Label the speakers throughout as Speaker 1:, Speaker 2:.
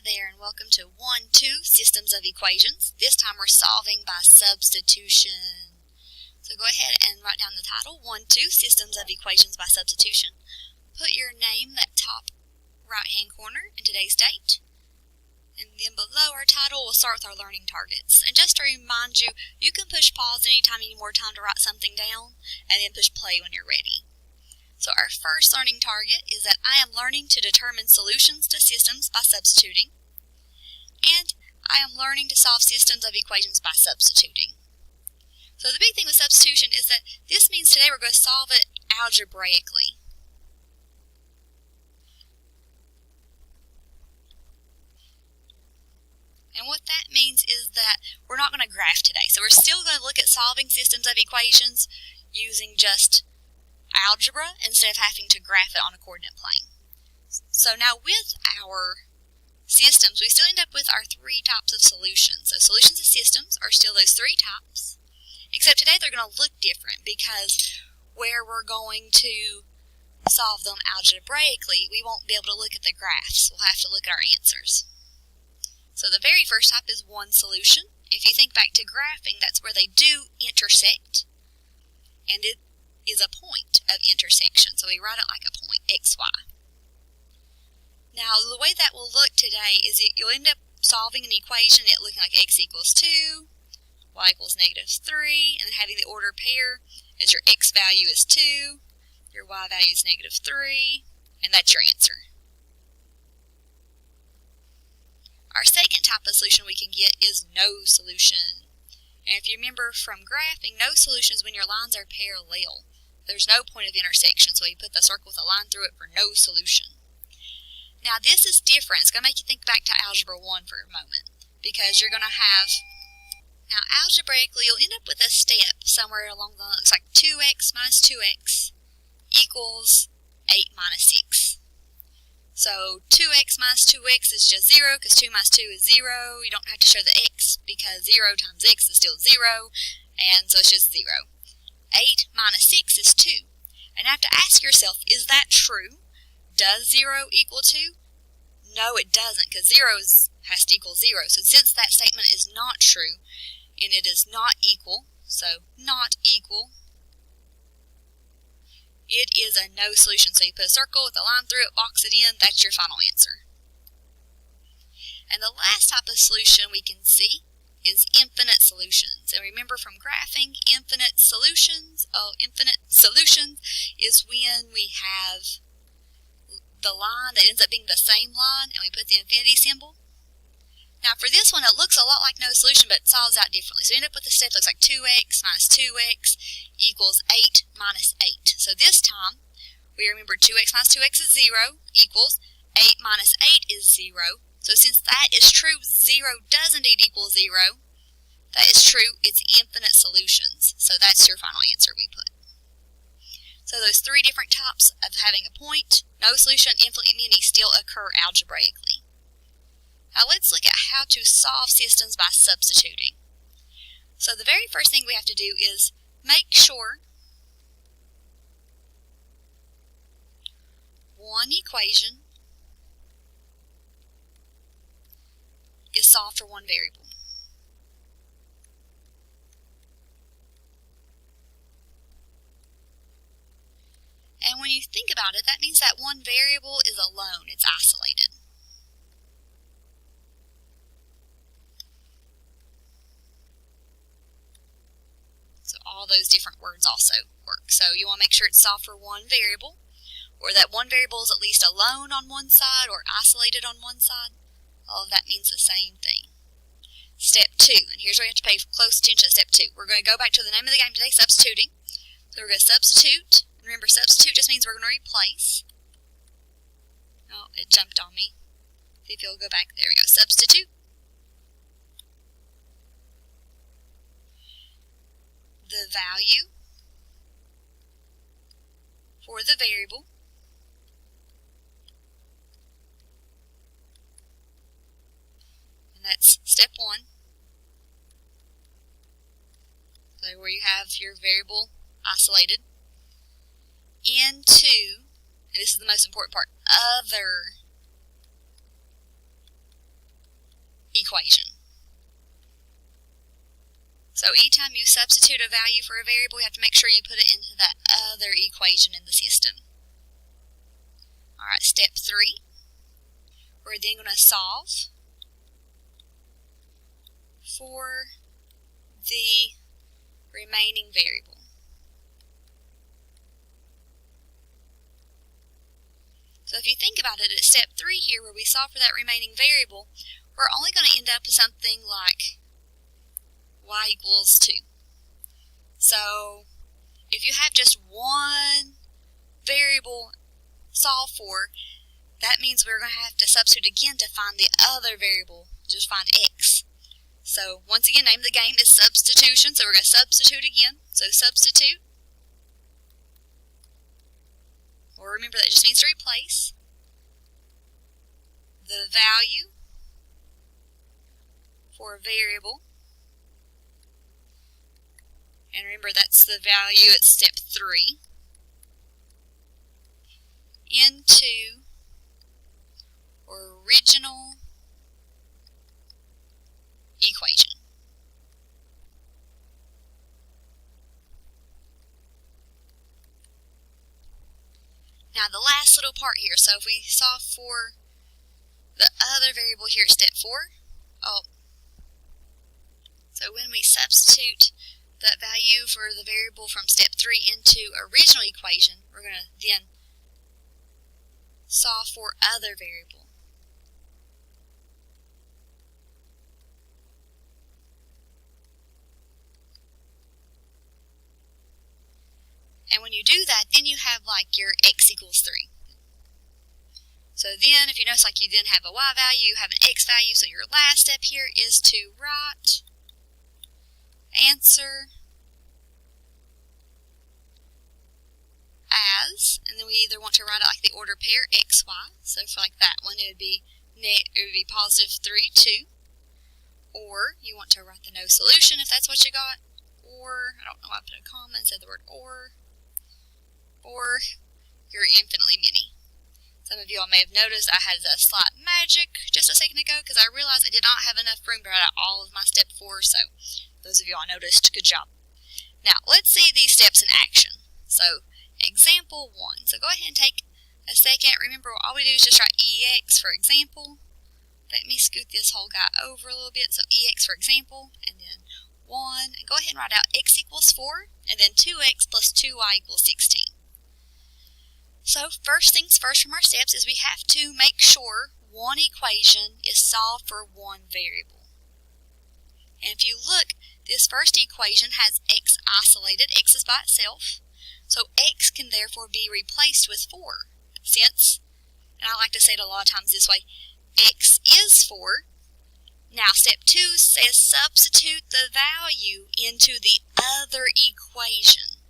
Speaker 1: there, and welcome to 1-2 Systems of Equations. This time we're solving by substitution. So go ahead and write down the title, 1-2 Systems of Equations by Substitution. Put your name, that top right-hand corner, and today's date. And then below our title, we'll start with our learning targets. And just to remind you, you can push pause anytime you need more time to write something down, and then push play when you're ready. So our first learning target is that I am learning to determine solutions to systems by substituting, and I am learning to solve systems of equations by substituting. So the big thing with substitution is that this means today we're going to solve it algebraically. And what that means is that we're not going to graph today. So we're still going to look at solving systems of equations using just algebra instead of having to graph it on a coordinate plane. So now with our systems, we still end up with our three types of solutions. So solutions of systems are still those three types, except today they're going to look different because where we're going to solve them algebraically, we won't be able to look at the graphs. We'll have to look at our answers. So the very first type is one solution. If you think back to graphing, that's where they do intersect, and it is a point of intersection. So we write it like a point, xy. Now, the way that will look today is you'll end up solving an equation, it looking like x equals 2, y equals -3, and then having the ordered pair as your x value is 2, your y value is -3, and that's your answer. Our second type of solution we can get is no solution. And if you remember from graphing, no solution is when your lines are parallel. There's no point of intersection, so you put the circle with a line through it for no solution. Now this is different. It's going to make you think back to Algebra 1 for a moment, because you're going to have, now algebraically you'll end up with a step somewhere along the line that looks like 2x minus 2x equals 8 minus 6. So 2x minus 2x is just 0, because 2 minus 2 is 0. You don't have to show the x, because 0 times x is still 0, and so it's just 0. 8 minus 6 is 2. And you have to ask yourself, is that true? Does 0 equal 2? No, it doesn't, because 0 has to equal 0. So since that statement is not true, and it is not equal, so not equal, it is a no solution. So you put a circle with a line through it, box it in, that's your final answer. And the last type of solution we can see is infinite solutions. And remember from graphing, infinite solutions is when we have the line that ends up being the same line and we put the infinity symbol. Now for this one, it looks a lot like no solution, but it solves out differently. So you end up with a step that looks like 2x minus 2x equals 8 minus 8. So this time, we remember 2x minus 2x is 0 equals 8 minus 8 is 0. So since that is true, 0 does indeed equal 0. That is true, it's infinite solutions. So that's your final answer we put. So those three different types of having a point, no solution, infinity still occur algebraically. Now let's look at how to solve systems by substituting. So the very first thing we have to do is make sure one equation is solved for one variable. And when you think about it, that means that one variable is alone, it's isolated. So all those different words also work. So you want to make sure it's solved for one variable, or that one variable is at least alone on one side or isolated on one side. All of that means the same thing. Step 2, and here's where you have to pay close attention to step 2. We're going to go back to the name of the game today, substituting. So we're going to substitute. Remember, substitute just means we're going to replace. Oh, it jumped on me. See if you'll go back. There we go. Substitute. The value for the variable and that's step 1. So where you have your variable isolated into, and this is the most important part, other equation. So anytime you substitute a value for a variable, you have to make sure you put it into that other equation in the system. Alright, step 3. We're then going to solve for the remaining variable. So if you think about it, at step 3 here, where we solve for that remaining variable, we're only going to end up with something like y equals 2. So if you have just one variable solved for, that means we're going to have to substitute again to find the other variable, just find x. So once again, name of the game is substitution, so we're going to substitute again. So substitute, or remember that just means to replace the value for a variable. And remember, that's the value at step 3 into original equation. Now the last little part here, so if we solve for the other variable here at step 4, so when we substitute that value for the variable from step 3 into original equation, we're going to then solve for other variable. And when you do that, then you have like your x equals 3. So then, if you notice, like you then have a y value, you have an x value, so your last step here is to write answer as, and then we either want to write it like the order pair x, y. So for like that one, it would be positive 3, 2. Or you want to write the no solution if that's what you got. Or, I don't know why I put a comma instead of the word or your infinitely many. Some of you all may have noticed I had a slight magic just a second ago because I realized I did not have enough room to write out all of my step 4, so those of you all noticed, good job. Now, let's see these steps in action. So, example 1. So go ahead and take a second. Remember, all we do is just write EX for example. Let me scoot this whole guy over a little bit. So EX for example, and then 1. And go ahead and write out x equals 4, and then 2x plus 2y equals 16. So first things first from our steps is we have to make sure one equation is solved for one variable. And if you look, this first equation has x isolated, x is by itself, so x can therefore be replaced with 4, since, and I like to say it a lot of times this way, x is 4. Now step 2 says substitute the value into the other equation.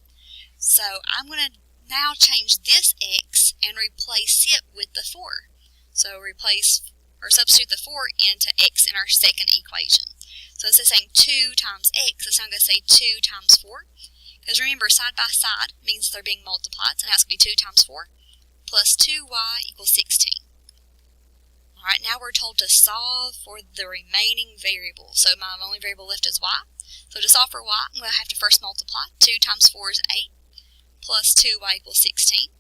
Speaker 1: So I'm going to now change this x and replace it with the 4. So substitute the 4 into x in our second equation. So instead of saying 2 times x, it's now going to say 2 times 4. Because remember, side by side means they're being multiplied, so now it's going to be 2 times 4 plus 2y equals 16. Alright, now we're told to solve for the remaining variable. So my only variable left is y. So to solve for y, I'm going to have to first multiply. 2 times 4 is 8 plus 2y equals 16.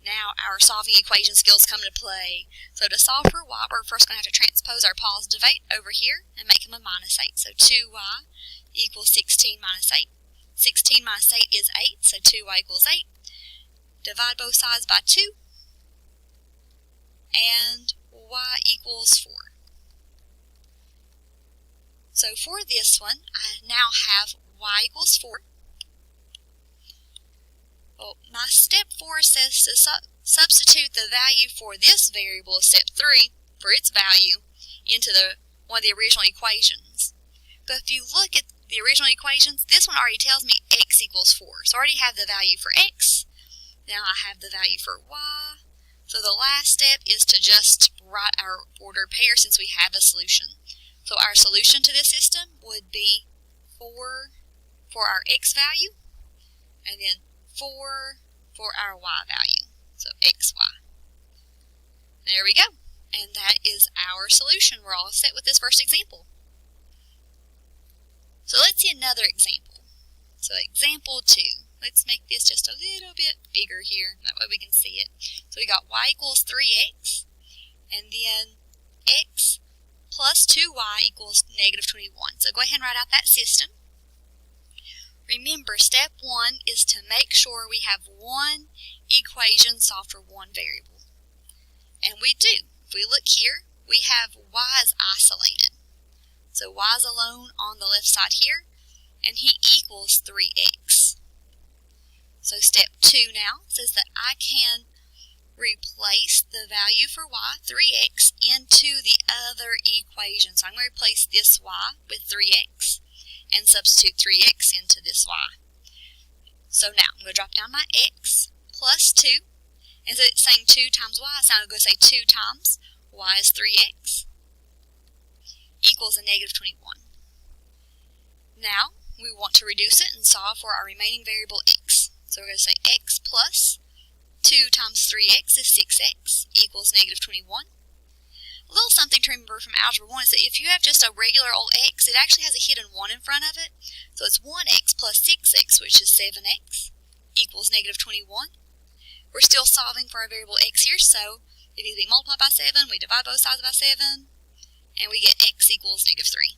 Speaker 1: Now our solving equation skills come into play. So to solve for y, we're first going to have to transpose our positive 8 over here and make them a minus 8. So 2y equals 16 minus 8. 16 minus 8 is 8, so 2y equals 8. Divide both sides by 2. And y equals 4. So for this one, I now have y equals 4. Well, my step 4 says to substitute the value for this variable, step 3, for its value, into one of the original equations. But if you look at the original equations, this one already tells me x equals 4. So I already have the value for x. Now I have the value for y. So the last step is to just write our ordered pair since we have a solution. So our solution to this system would be 4 for our x value, and then 4 for our y value. So xy. There we go. And that is our solution. We're all set with this first example. So let's see another example. So example 2. Let's make this just a little bit bigger here. That way we can see it. So we got y equals 3x. And then x plus 2y equals negative 21. So go ahead and write out that system. Remember, step 1 is to make sure we have one equation solved for one variable. And we do. If we look here, we have y is isolated. So y is alone on the left side here, and he equals 3x. So step 2 now says that I can replace the value for y, 3x, into the other equation. So I'm going to replace this y with 3x and substitute 3x into this y. So now I'm going to drop down my x plus 2. Instead of saying 2 times y, so I'm going to say 2 times y is 3x equals a negative 21. Now we want to reduce it and solve for our remaining variable x. So we're going to say x plus 2 times 3x is 6x equals negative 21. A little something to remember from Algebra 1 is that if you have just a regular old x, it actually has a hidden 1 in front of it. So it's 1x plus 6x, which is 7x, equals negative 21. We're still solving for our variable x here, so if it be multiplied by 7, we divide both sides by 7, and we get x equals negative 3.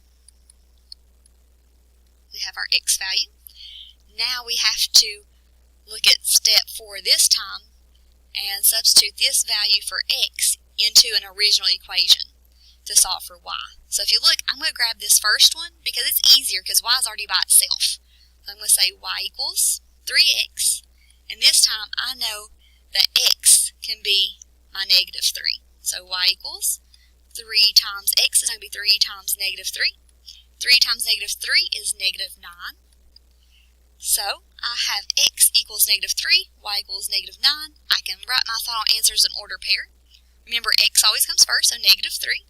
Speaker 1: We have our x value. Now we have to look at step 4 this time and substitute this value for x into an original equation to solve for y. So if you look, I'm going to grab this first one because it's easier because y is already by itself. So I'm going to say y equals 3x, and this time I know that x can be my negative 3. So y equals 3 times x is going to be 3 times negative 3. 3 times negative 3 is negative 9. So I have x equals negative 3, y equals negative 9. I can write my final answers in order pair. Remember, x always comes first, so negative 3.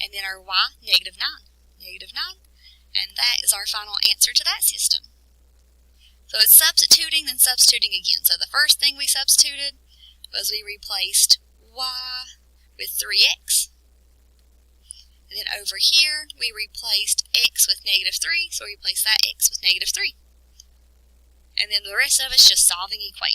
Speaker 1: And then our y, negative 9. Negative 9. And that is our final answer to that system. So it's substituting, then substituting again. So the first thing we substituted was we replaced y with 3x. And then over here, we replaced x with negative 3, so we replaced that x with negative 3. And then the rest of it's just solving equations.